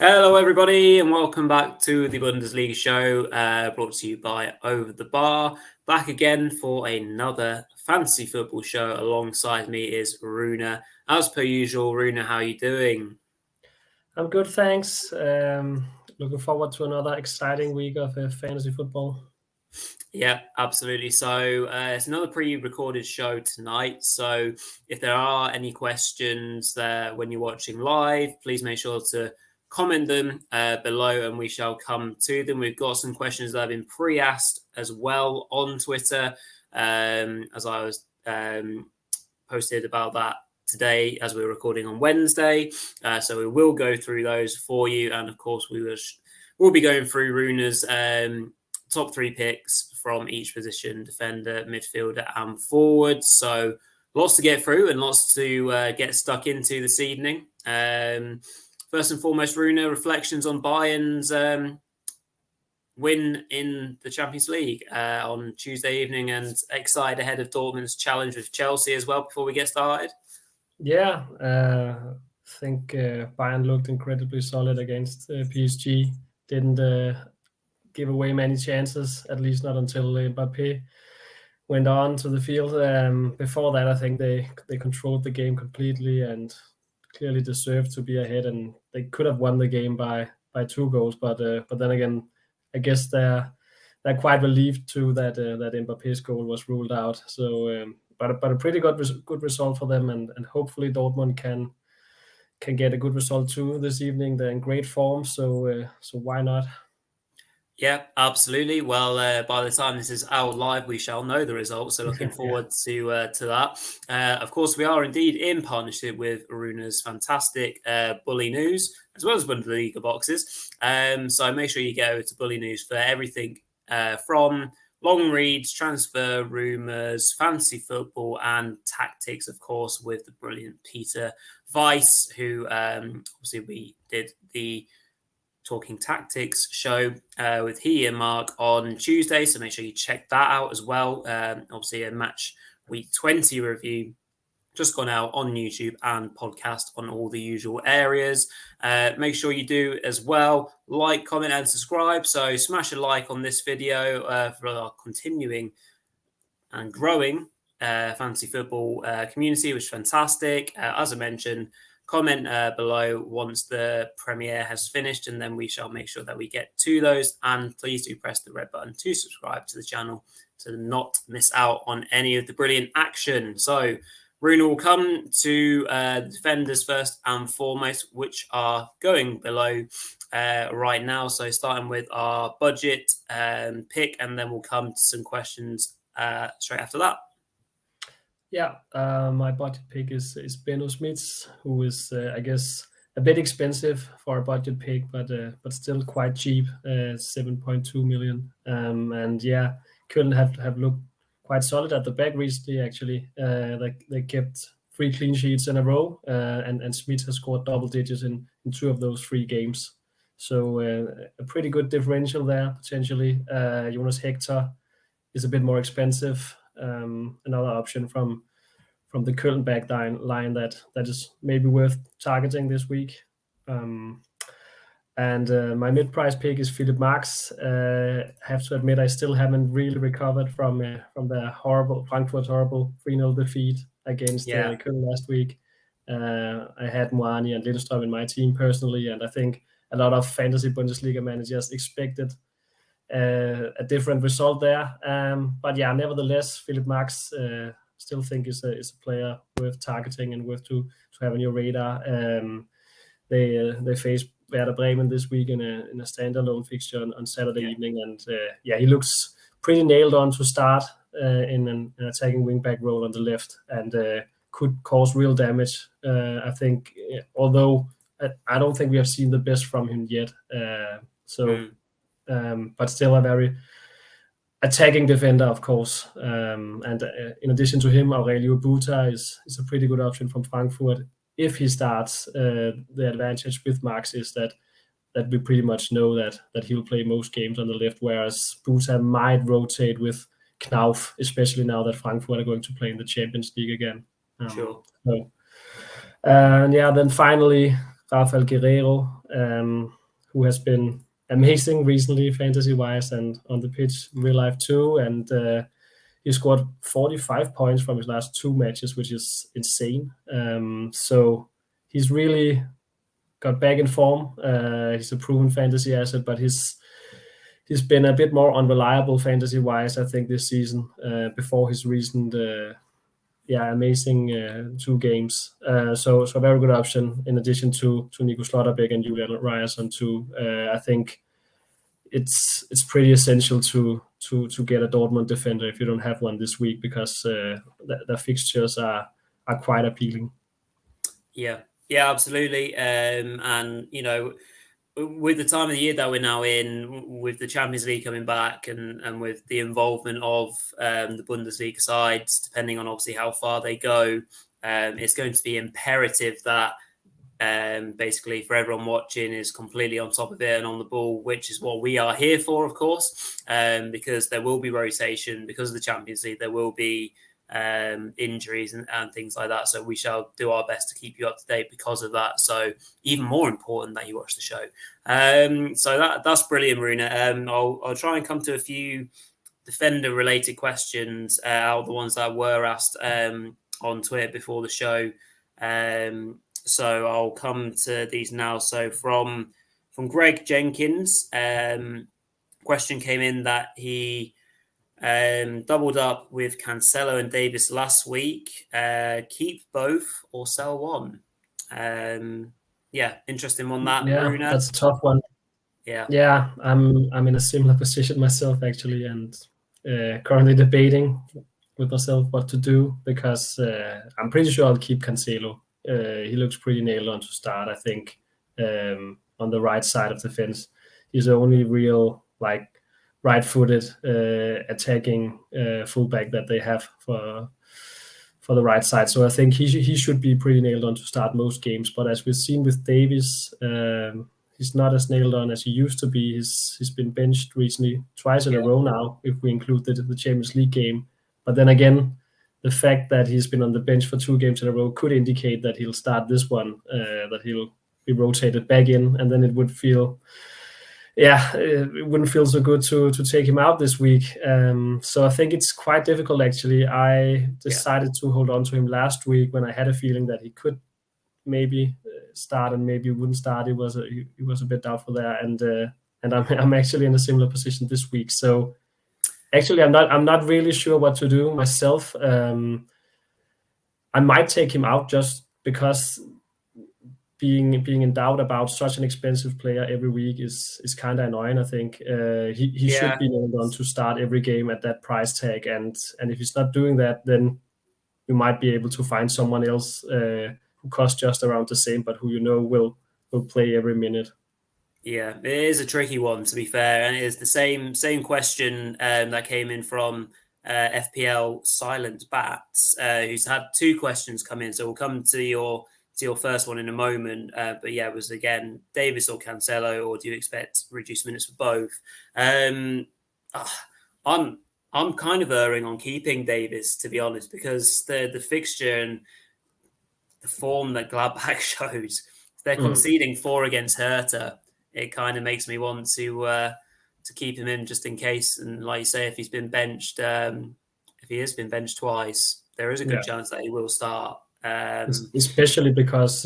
Hello, everybody, and welcome back to the Bundesliga show, brought to you by Over the Bar. Back again for another fantasy football show. Alongside me is Runa. As per usual, Runa, how are you doing? I'm good, thanks. Looking forward to another exciting week of fantasy football. Yeah, absolutely. So it's another pre-recorded show tonight. So if there are any questions there when you're watching live, please make sure to comment them below and we shall come to them. We've got some questions that have been pre-asked as well on Twitter, as I was posted about that today as we're recording on Wednesday. So we will go through those for you. And of course, we'll be going through Runa's top three picks from each position: defender, midfielder, and forward. So lots to get through and lots to get stuck into this evening. First and foremost, Runa, reflections on Bayern's win in the Champions League on Tuesday evening, and excited ahead of Dortmund's challenge with Chelsea as well before we get started. Yeah, I think Bayern looked incredibly solid against PSG. Didn't give away many chances, at least not until Mbappe went on to the field. Before that, I think they controlled the game completely and clearly deserved to be ahead, and they could have won the game by 2 goals. But then again, I guess they're quite relieved too that Mbappe's goal was ruled out. So, but a pretty good result for them, and hopefully Dortmund can get a good result too this evening. They're in great form, so why not? Yeah, absolutely. Well, by the time this is out live, we shall know the results. So looking forward to that. Of course, we are indeed in partnership with Runa's fantastic Bully News, as well as Bundesliga boxes. So make sure you go to Bully News for everything from long reads, transfer rumours, fantasy football, and tactics, of course, with the brilliant Peter Weiss, who obviously we did the Talking Tactics show with he and Mark on Tuesday. So make sure you check that out as well. Obviously, a match week 20 review just gone out on YouTube and podcast on all the usual areas. Make sure you do as well. Like, comment, and subscribe. So smash a like on this video for our continuing and growing fantasy football community, which is fantastic. As I mentioned, comment below once the premiere has finished, and then we shall make sure that we get to those. And please do press the red button to subscribe to the channel to not miss out on any of the brilliant action. So Runa will come to the defenders first and foremost, which are going below right now. So starting with our budget pick, and then we'll come to some questions straight after that. Yeah, my budget pick is Benno Smits, who is, I guess, a bit expensive for a budget pick, but still quite cheap, 7.2 million. And yeah, couldn't have looked quite solid at the back recently. Actually, they kept 3 clean sheets in a row, and Smits has scored double digits in 2 of those 3 games. So a pretty good differential there potentially. Jonas Hector is a bit more expensive. Another option from the Köln back line that is maybe worth targeting this week. And my mid-price pick is Philip Marx. Have to admit, I still haven't really recovered from the Frankfurt's horrible 3-0 defeat against Köln last week. I had Moani and Lindstrøm in my team personally, and I think a lot of fantasy Bundesliga managers expected a different result there. But yeah, nevertheless, Philip Marx still think is a player worth targeting and worth to have on your radar. They face Werder Bremen this week in a standalone fixture on Saturday evening, and he looks pretty nailed on to start in an attacking wing-back role on the left, and could cause real damage. I think, although I don't think we have seen the best from him yet. But still a very attacking defender, of course. And in addition to him, Aurelio Buta is a pretty good option from Frankfurt. If he starts, the advantage with Marx is that we pretty much know that he'll play most games on the left, whereas Buta might rotate with Knauf, especially now that Frankfurt are going to play in the Champions League again. Sure. And then finally, Rafael Guerreiro, who has been amazing recently, fantasy-wise, and on the pitch, real life too. And he scored 45 points from his last 2 matches, which is insane. So he's really got back in form. He's a proven fantasy asset, but he's been a bit more unreliable fantasy-wise, I think, this season, before his recent amazing 2 games. So a very good option in addition to Nico Schlotterbeck and Julian Ryerson too. I think it's pretty essential to get a Dortmund defender if you don't have one this week, because the fixtures are quite appealing. Yeah, absolutely. And with the time of the year that we're now in, with the Champions League coming back and with the involvement of the Bundesliga sides, depending on obviously how far they go, it's going to be imperative that basically for everyone watching is completely on top of it and on the ball, which is what we are here for, of course, because there will be rotation because of the Champions League. There will be injuries and things like that. So we shall do our best to keep you up to date because of that. So even more important that you watch the show. So that's brilliant, Runa. I'll try and come to a few defender related questions out of the ones that were asked on Twitter before the show. So I'll come to these now. So from Greg Jenkins, question came in that he doubled up with Cancelo and Davis last week. Keep both or sell one? Interesting one that. Yeah, Runa. that's a tough one. Yeah, I'm in a similar position myself actually, and currently debating with myself what to do, because I'm pretty sure I'll keep Cancelo. He looks pretty nailed on to start, I think, on the right side of the fence. He's the only real right-footed attacking fullback that they have for the right side. So I think he should be pretty nailed on to start most games. But as we've seen with Davies, he's not as nailed on as he used to be. He's been benched recently twice in a row now, if we include the Champions League game. But then again, the fact that he's been on the bench for 2 games in a row could indicate that he'll start this one, that he'll be rotated back in, and then it would feel, it wouldn't feel so good to take him out this week. So I think it's quite difficult actually. I decided to hold on to him last week when I had a feeling that he could maybe start and maybe wouldn't start. He was a bit doubtful there, and I'm actually in a similar position this week. So actually, I'm not really sure what to do myself. I might take him out just because being in doubt about such an expensive player every week is kind of annoying. I think he should be nailed on to start every game at that price tag, and if he's not doing that, then you might be able to find someone else who costs just around the same, but who will play every minute. Yeah, it is a tricky one, to be fair, and it is the same question that came in from FPL Silent Bats, who's had 2 questions come in. So we'll come to your first one in a moment. But it was again Davis or Cancelo, or do you expect reduced minutes for both? I'm kind of erring on keeping Davis, to be honest, because the fixture and the form that Gladbach shows, they're conceding 4 against Hertha. It kind of makes me want to keep him in just in case. And like you say, if he's been benched, if he has been benched twice, there is a good chance that he will start. Especially because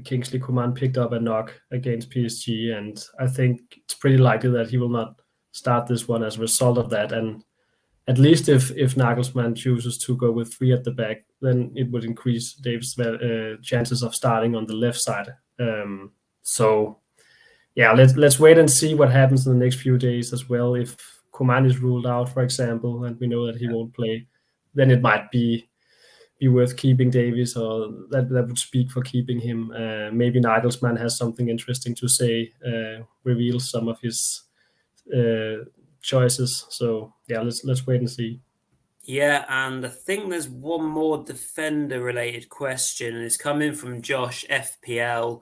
Kingsley Coman picked up a knock against PSG, and I think it's pretty likely that he will not start this one as a result of that. And at least if Nagelsmann chooses to go with 3 at the back, then it would increase Davis' chances of starting on the left side. Let's wait and see what happens in the next few days as well. If Coman is ruled out, for example, and we know that he won't play, then it might be worth keeping Davies, or that would speak for keeping him. Maybe Nagelsmann has something interesting to say, reveals some of his choices. So let's wait and see. Yeah, and I think there's one more defender-related question, and it's coming from Josh FPL.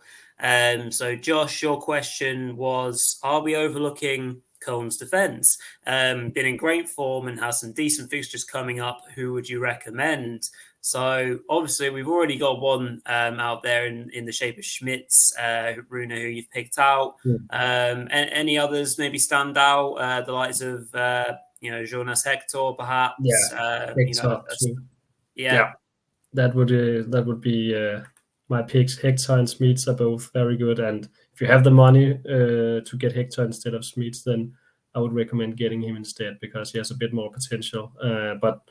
So Josh, your question was, are we overlooking Köln's defence? Been in great form and has some decent fixtures coming up. Who would you recommend? So obviously we've already got one out there in the shape of Schmitz, Runa, who you've picked out. Any others maybe stand out? The likes of Jonas Hector, perhaps. Hector too. Yeah. That would be my picks. Hector and Smits are both very good, and if you have the money to get Hector instead of Smits, then I would recommend getting him instead because he has a bit more potential. But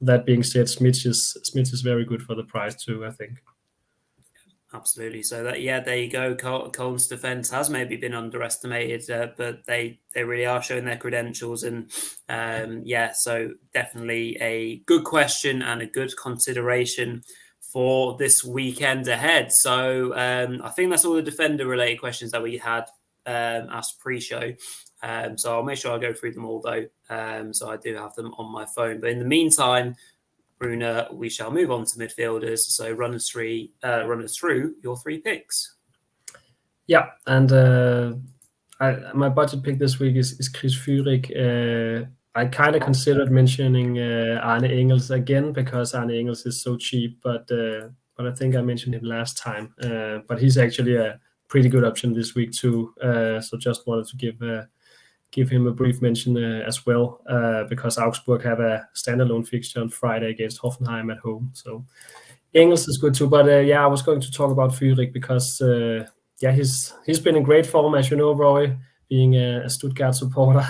that being said, Smits is very good for the price too, I think. Absolutely. So there you go. Colton's defense has maybe been underestimated, but they really are showing their credentials. And so definitely a good question and a good consideration for this weekend ahead. So I think that's all the defender related questions that we had asked pre-show. So I'll make sure I go through them all though. So I do have them on my phone. But in the meantime, Runa, we shall move on to midfielders. So run us through your 3 picks. Yeah, and my budget pick this week is Chris Führig. I kind of considered mentioning Arne Engels again because Arne Engels is so cheap, but I think I mentioned him last time. But he's actually a pretty good option this week too. So just wanted to give him a brief mention as well, because Augsburg have a standalone fixture on Friday against Hoffenheim at home. So Engels is good too. But I was going to talk about Führig because he's been in great form, as you know, Roy, being a Stuttgart supporter,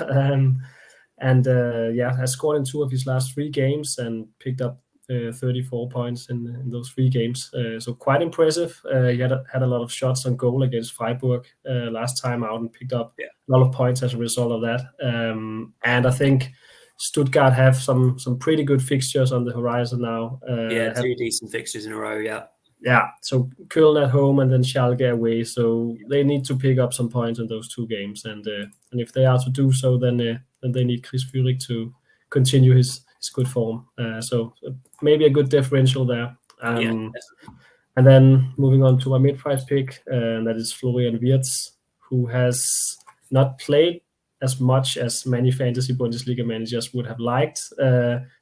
and has scored in 2 of his last 3 games and picked up 34 points in those 3 games. So quite impressive. He had a lot of shots on goal against Freiburg last time out and picked up a lot of points as a result of that. And I think Stuttgart have some pretty good fixtures on the horizon now. 2 decent fixtures in a row, so Köln at home and then Schalke away. So they need to pick up some points in those 2 games. And if they are to do so, then they need Chris Führig to continue his good form. So maybe a good differential there. And then moving on to my mid-price pick, and that is Florian Wirtz, who has not played as much as many fantasy Bundesliga managers would have liked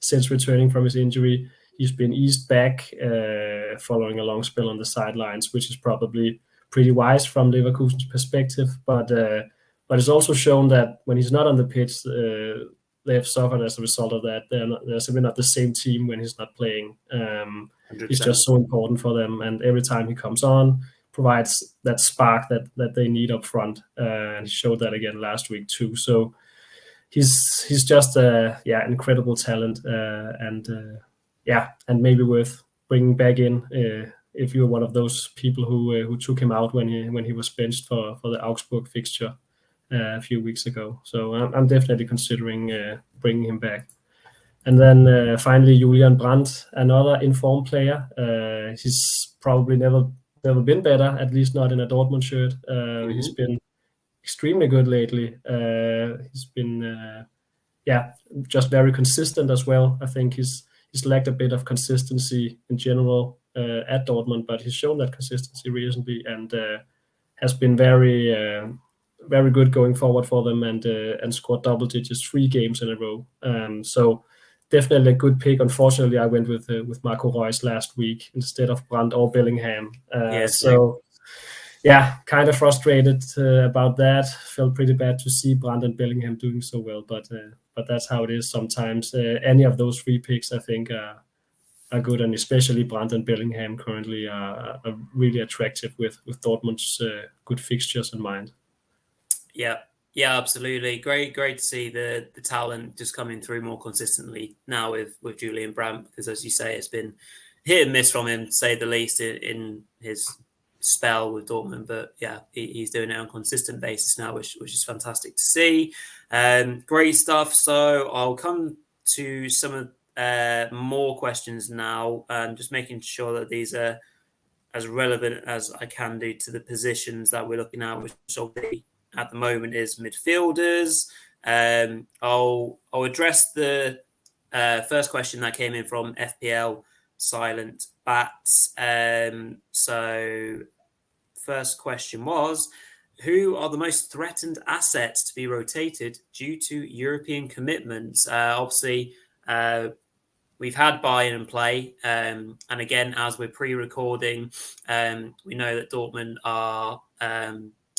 since returning from his injury. He's been eased back following a long spell on the sidelines, which is probably pretty wise from Leverkusen's perspective. But it's also shown that when he's not on the pitch, they have suffered as a result of that. They're simply not the same team when he's not playing. He's just so important for them, and every time he comes on, provides that spark that they need up front. And he showed that again last week too. So he's just incredible talent, and maybe worth bringing back in if you're one of those people who took him out when he was benched for the Augsburg fixture a few weeks ago. So I'm definitely considering bringing him back. And then finally, Julian Brandt, another informed player. He's probably never been better, at least not in a Dortmund shirt. He's been extremely good lately. He's been just very consistent as well. I think he's lacked a bit of consistency in general at Dortmund, but he's shown that consistency recently and has been very very good going forward for them and scored double digits 3 games in a row. So definitely a good pick. Unfortunately, I went with Marco Reus last week instead of Brandt or Bellingham. Kind of frustrated about that. Felt pretty bad to see Brandt and Bellingham doing so well, but that's how it is sometimes. Any of those 3 picks, I think, are good, and especially Brandt and Bellingham currently are really attractive with Dortmund's good fixtures in mind. Yeah, absolutely. Great to see the talent just coming through more consistently now with Julian Brandt, because as you say, it's been hit and miss from him, to say the least, in his spell with Dortmund. But he's doing it on a consistent basis now, which is fantastic to see. Great stuff. So I'll come to some of more questions now, just making sure that these are as relevant as I can do to the positions that we're looking at, which will be at the moment is midfielders. I'll address the first question that came in from FPL Silent Bats. So first question was, who are the most threatened assets to be rotated due to European commitments? Obviously, we've had Bayern in play, and again, as we're pre-recording, we know that Dortmund are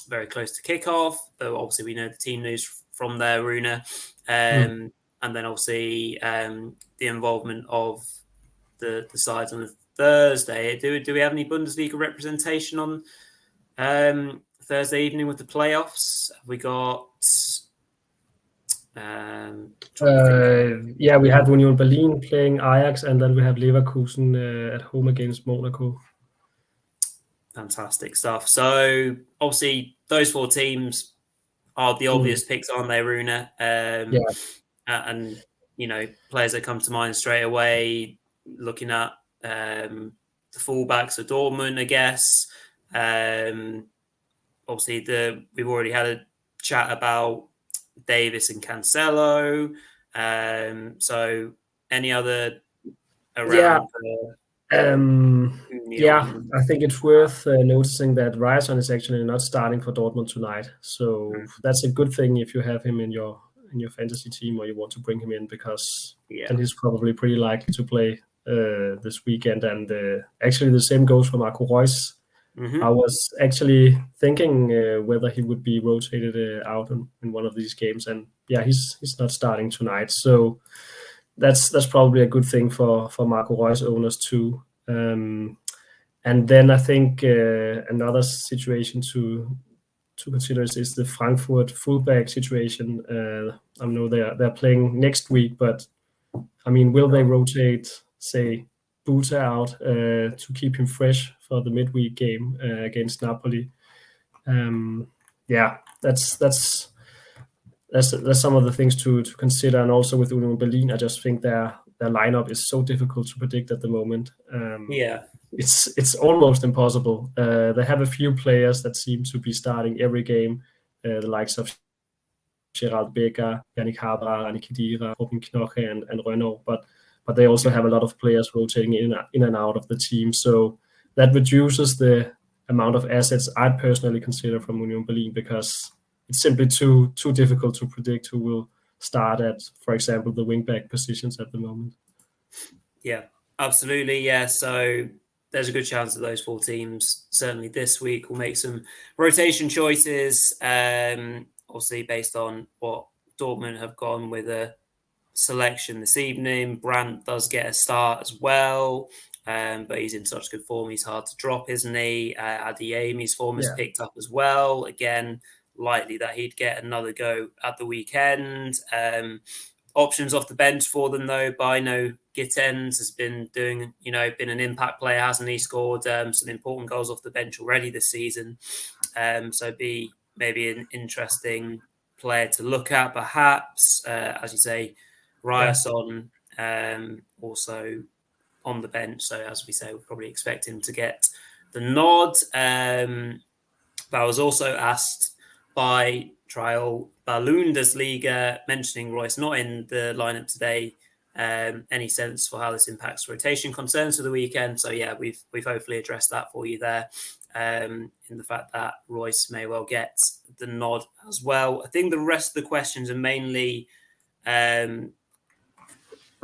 very close to kickoff, but obviously we know the team news from there, Runa, and then obviously the involvement of the sides on the Thursday. Do we have any Bundesliga representation on Thursday evening with the playoffs? Have we got? Yeah, we have Union Berlin playing Ajax, and then we have Leverkusen at home against Monaco. Fantastic stuff. So obviously those 4 teams are the obvious picks, aren't they, Runa? And players that come to mind straight away, looking at the fullbacks of Dortmund, I guess. Obviously, we've already had a chat about Davis and Cancelo. So any other around? I think it's worth noticing that Ryerson is actually not starting for Dortmund tonight. So that's a good thing if you have him in your fantasy team or you want to bring him in, because then he's probably pretty likely to play this weekend. And actually the same goes for Marco Reus. I was actually thinking whether he would be rotated out in one of these games, and he's not starting tonight. So that's probably a good thing for Marco Reus owners too. And then I think another situation to consider is the Frankfurt fullback situation. I know they're playing next week, but I mean, will they rotate, say, Buta out to keep him fresh for the midweek game against Napoli? That's some of the things to consider. And also with Union Berlin, I just think their lineup is so difficult to predict at the moment. It's almost impossible. They have a few players that seem to be starting every game, the likes of Gerald Becker, Yannick Haber, Rani Khedira, Robin Knoche, and Renault. But they also have a lot of players rotating in and out of the team. So that reduces the amount of assets I'd personally consider from Union Berlin, because it's simply too difficult to predict who will start at, for example, the wingback positions at the moment. Yeah, absolutely. Yeah, so there's a good chance that those 4 teams, certainly this week, will make some rotation choices, obviously based on what Dortmund have gone with a selection this evening. Brandt does get a start as well, but he's in such good form, he's hard to drop, isn't he? Adeyemi's form has picked up as well. Again, likely that he'd get another go at the weekend. Options off the bench for them, though. Bino Gittens has been doing, been an impact player, hasn't he? Scored some important goals off the bench already this season. So be maybe an interesting player to look at, perhaps. As you say, Ryerson also on the bench. So as we say, we'll probably expect him to get the nod. But I was also asked by Trial Bundesliga, mentioning Royce not in the lineup today, any sense for how this impacts rotation concerns for the weekend. So we've hopefully addressed that for you there, in the fact that Royce may well get the nod as well. I think the rest of the questions are mainly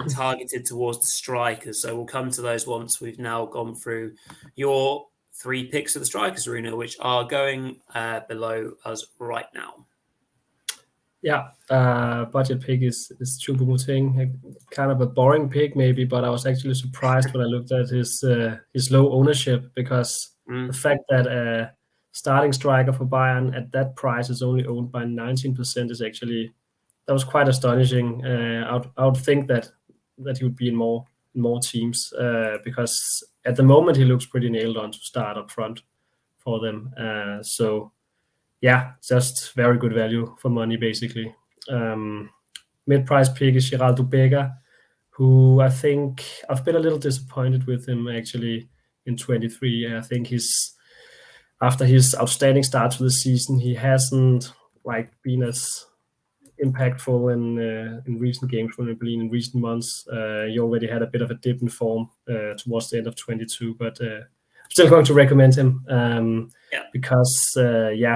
targeted towards the strikers, so we'll come to those once we've now gone through your 3 picks of the strikers, Runa, which are going below us right now. Budget pick is Choupo-Moting, kind of a boring pick maybe, but I was actually surprised when I looked at his low ownership, because the fact that starting striker for Bayern at that price is only owned by 19% is actually, that was quite astonishing. I would think that he would be in more teams, because at the moment he looks pretty nailed on to start up front for them. Just very good value for money, basically. Mid-price pick is Geraldo Becker, who I think I've been a little disappointed with him actually in 23. I think after his outstanding start to the season, he hasn't been as impactful in recent games from Berlin in recent months. He already had a bit of a dip in form towards the end of 22, but I'm still going to recommend him because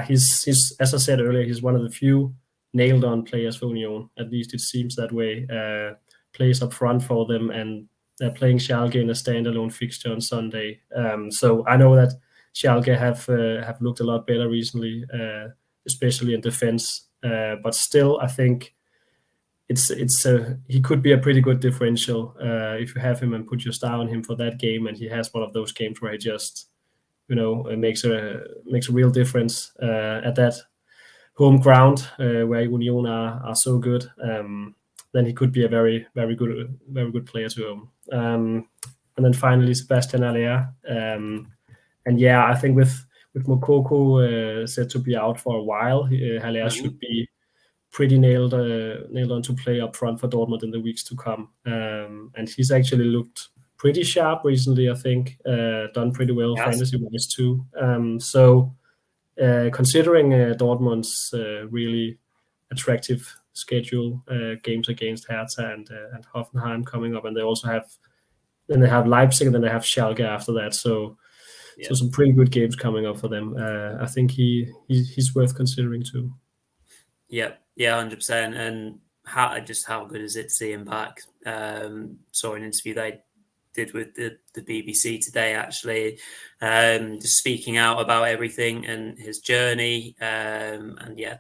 he's, as I said earlier, he's one of the few nailed on players for Union. At least it seems that way. Plays up front for them, and They're playing Schalke in a standalone fixture on Sunday. So I know that Schalke have looked a lot better recently, especially in defense. But still, I think he could be a pretty good differential if you have him and put your star on him for that game, and he has one of those games where he just makes a real difference at that home ground where Union are so good. Then he could be a very good player to own. And then finally Sebastian Haller. And yeah, I think with Moukoko said to be out for a while, Haller should be pretty nailed on to play up front for Dortmund in the weeks to come. And he's actually looked pretty sharp recently, I think. Done pretty well fantasy-wise too. So considering Dortmund's really attractive schedule, games against Hertha and Hoffenheim coming up, and they also have Leipzig, and then they have Schalke after that. So some pretty good games coming up for them. I think he's worth considering too. Yeah, 100%. And how good is it to see him back? Saw an interview they did with the BBC today, actually, just speaking out about everything and his journey. And yeah,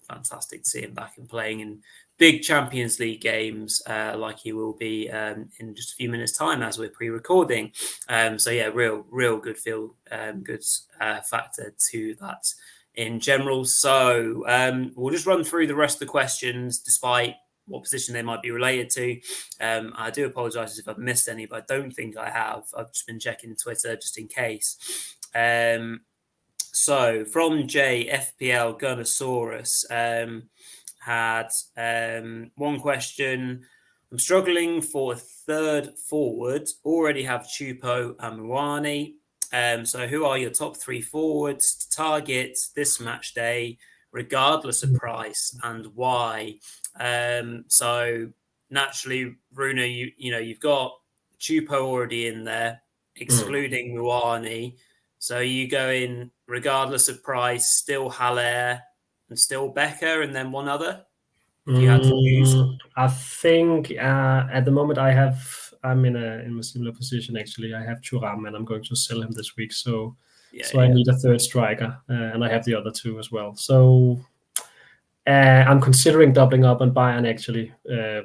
fantastic to see him back and playing in big Champions League games like he will be in just a few minutes' time as we're pre-recording. So yeah, real good factor to that in general. So we'll just run through the rest of the questions despite what position they might be related to. I do apologise if I've missed any, but I don't think I have. I've just been checking Twitter just in case. So from J, FPL Gunnosaurus had one question. I'm struggling for a third forward. Already have Chupo and Muani. So who are your top three forwards to target this match day, regardless of price, and why? So naturally, Runa, you've got Chupo already in there, excluding Muani. So you go in regardless of price, still Haller and still Becker, and then one other. If you had to choose, I think at the moment I'm in a similar position actually. I have Thuram and I'm going to sell him this week, so I need a third striker, and I have the other two as well. So I'm considering doubling up on Bayern actually,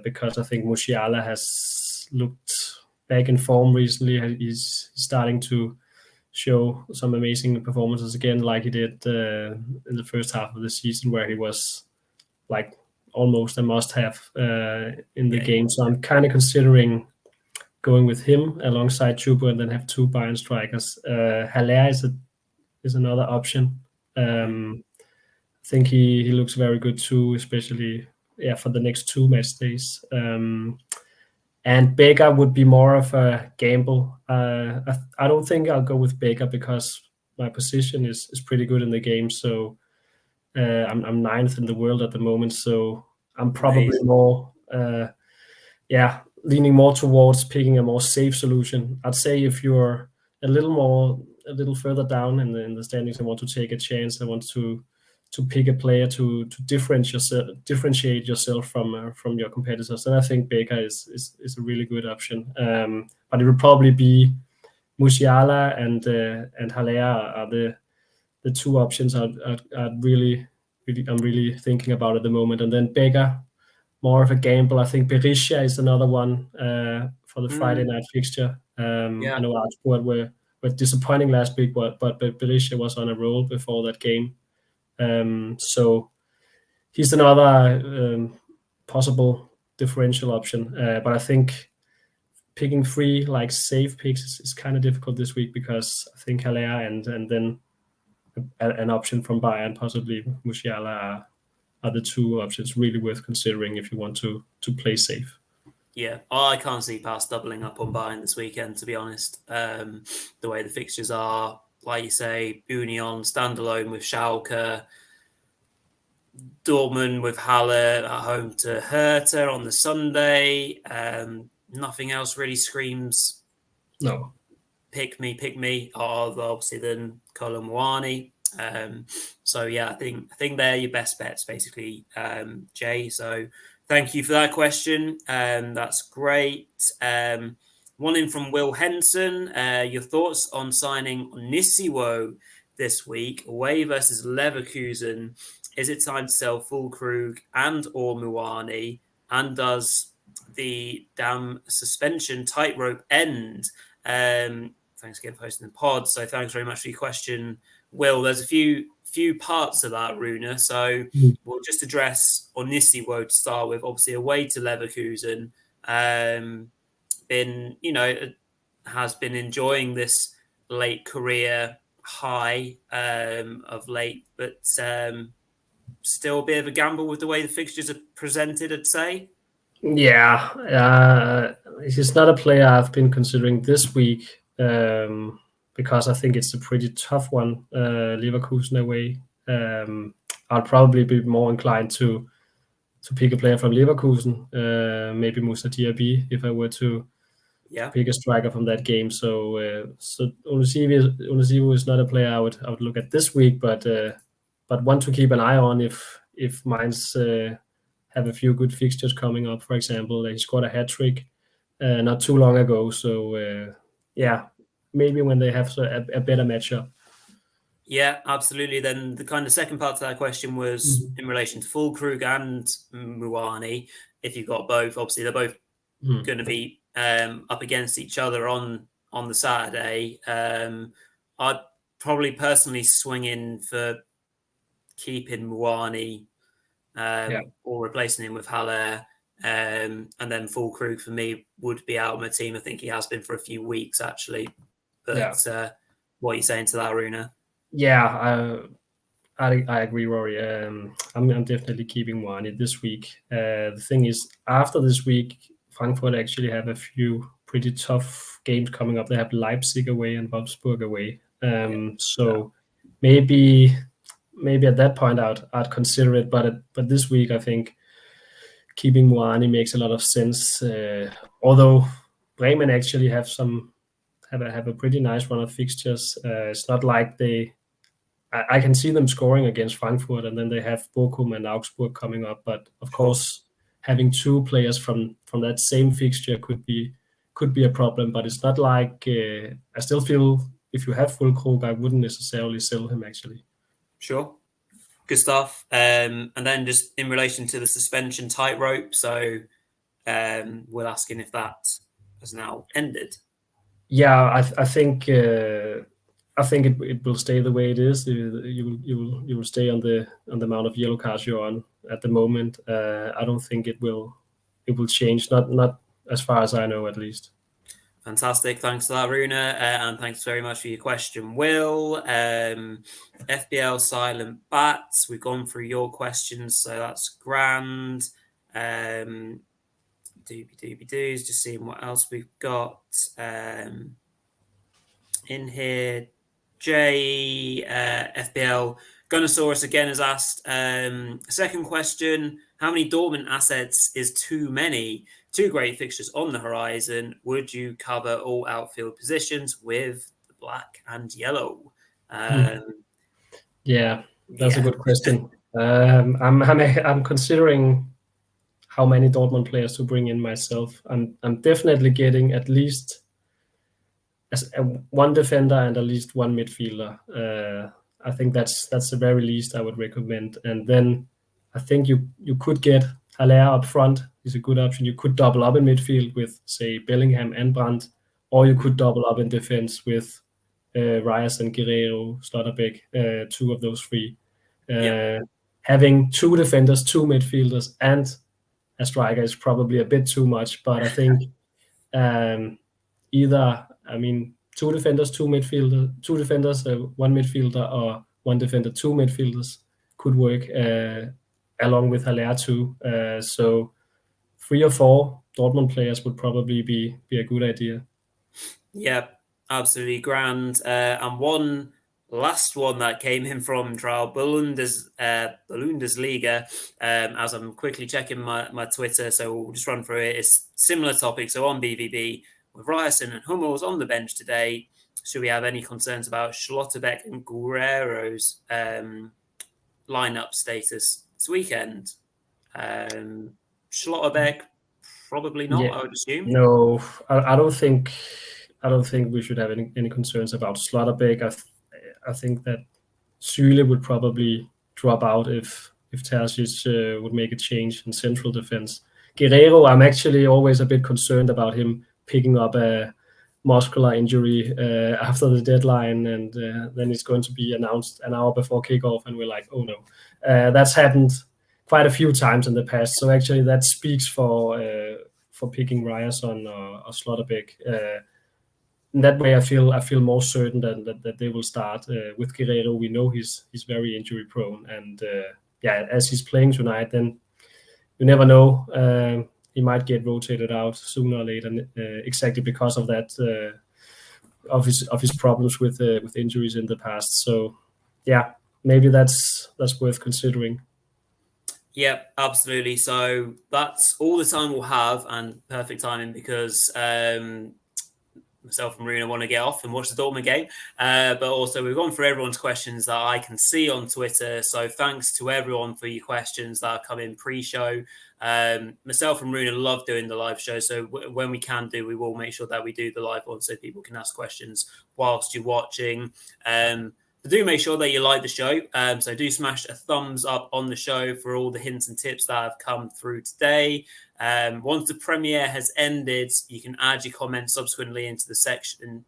because I think Musiala has looked back in form recently. He's starting to show some amazing performances again, like he did in the first half of the season, where he was like almost a must-have in the game. So I'm kind of considering going with him alongside Chupo, and then have two Bayern strikers. Haller is another option. I think he looks very good too, especially for the next two match days. And Becker would be more of a gamble. I don't think I'll go with Becker because my position is pretty good in the game. So I'm ninth in the world at the moment. So I'm probably more, leaning more towards picking a more safe solution. I'd say if you're a little further down in the standings and want to take a chance, I want to pick a player to differentiate yourself from your competitors. And I think Becker is a really good option. But it would probably be Musiala and Haller are the two options I'm really thinking about at the moment. And then Becker, more of a gamble. I think Berisha is another one for the Friday night fixture. I know Augsburg were disappointing last week, but Berisha was on a roll before that game. So he's another possible differential option. But I think picking three like safe picks is kind of difficult this week, because I think Haller and then an option from Bayern, possibly Musiala, are the two options really worth considering if you want to play safe. Yeah, I can't see past doubling up on Bayern this weekend, to be honest. The way the fixtures are, like you say, Union standalone with Schalke, Dortmund with Haller at home to Hertha on the Sunday. Nothing else really screams no. Pick me. Obviously then Kolo Muani. So yeah, I think they're your best bets, basically, Jay. So thank you for that question. That's great. One in from Will Henson. Your thoughts on signing Onisiwo this week away versus Leverkusen? Is it time to sell Fulkrug and or Muani? And does the damn suspension tightrope end? Thanks again for hosting the pod. So thanks very much for your question, Will. There's a few parts of that, Runa. So we'll just address Onisiwo to start with. Obviously, away to Leverkusen. Has been enjoying this late career high of late, but still a bit of a gamble with the way the fixtures are presented, I'd say. Yeah, he's not a player I've been considering this week because I think it's a pretty tough one, Leverkusen away. I'll probably be more inclined to pick a player from Leverkusen, maybe Musa Diaby, if I were to pick a striker from that game. So Onisiwo is not a player I would look at this week, but one to keep an eye on if Mainz have a few good fixtures coming up. For example, he scored a hat trick not too long ago. So maybe when they have a better matchup. Yeah, absolutely. Then the kind of second part to that question was in relation to Fulkrug and Muani. If you've got both, obviously they're both going to be up against each other on the Saturday. I'd probably personally swing in for keeping Muani or replacing him with Haller. And then Fulkrug for me would be out of my team. I think he has been for a few weeks actually. But what are you saying to that, Runa? Yeah, I agree, Rory. I'm definitely keeping Muani this week. The thing is, after this week, Frankfurt actually have a few pretty tough games coming up. They have Leipzig away and Wolfsburg away. So maybe at that point I'd consider it. But this week I think keeping Muani makes a lot of sense. Although Bremen actually have a pretty nice run of fixtures. It's not like I can see them scoring against Frankfurt, and then they have Bochum and Augsburg coming up. But of course, having two players from that same fixture could be a problem. But it's not like I still feel if you have Fulkrug, I wouldn't necessarily sell him actually. Sure, good stuff. And then just in relation to the suspension tightrope, so we're asking if that has now ended. Yeah, I think. I think it will stay the way it is. You will stay on the amount of yellow cards you're on at the moment. I don't think it will change. Not as far as I know, at least. Fantastic. Thanks for that, Runa. And thanks very much for your question, Will. FBL Silent Bats. We've gone through your questions, so that's grand. Doobie doos. Just seeing what else we've got in here. FBL Gunnosaurus again has asked second question: how many Dortmund assets is too many? Two great fixtures on the horizon. Would you cover all outfield positions with the black and yellow? Yeah, that's a good question. I'm considering how many Dortmund players to bring in myself. I'm definitely getting at least one defender and at least one midfielder. I think that's the very least I would recommend. And then I think you could get Haller up front. Is a good option. You could double up in midfield with, say, Bellingham and Brandt, or you could double up in defense with Reyes and Guerrero, Slotterbeck, two of those three. Having two defenders, two midfielders, and a striker is probably a bit too much. But I think two defenders, one midfielder, or one defender, two midfielders could work along with Haller too. So 3 or 4 Dortmund players would probably be a good idea. Yeah, absolutely grand. And one last one that came in from Trial Bundesliga, as I'm quickly checking my Twitter, so we'll just run through it. It's similar topic. So on BVB, with Ryerson and Hummels on the bench today, should we have any concerns about Schlotterbeck and Guerrero's lineup status this weekend? Schlotterbeck, Probably not, Yeah, I would assume. no, I don't think we should have any concerns about Slotterbeck. I think that Süle would probably drop out if Terzic would make a change in central defense. Guerrero, I'm actually always a bit concerned about him picking up a muscular injury after the deadline, and then it's going to be announced an hour before kickoff, and we're like, oh no. That's happened quite a few times in the past, so actually that speaks for picking Ryerson or Slotterbeck. In that way, I feel more certain that they will start with Guerrero. We know he's very injury prone, and as he's playing tonight, then you never know. He might get rotated out sooner or later, exactly because of that of his problems with injuries in the past. So yeah, maybe that's worth considering. Yep, absolutely. So that's all the time we'll have, and perfect timing because myself and Marina want to get off and watch the Dortmund game. But also, we've gone through everyone's questions that I can see on Twitter. So thanks to everyone for your questions that have come in pre-show. Myself and Marina love doing the live show. So when we can do, we will make sure that we do the live one so people can ask questions whilst you're watching. But do make sure that you like the show. So do smash a thumbs up on the show for all the hints and tips that have come through today. Once the premiere has ended, you can add your comments subsequently into the section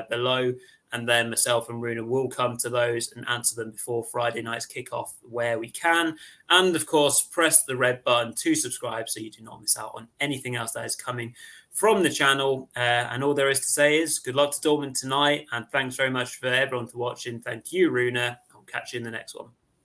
below, and then myself and Runa will come to those and answer them before Friday night's kickoff where we can. And of course, press the red button to subscribe so you do not miss out on anything else that is coming from the channel. And all there is to say is good luck to Dortmund tonight, and thanks very much for everyone for watching. Thank you, Runa. I'll catch you in the next one.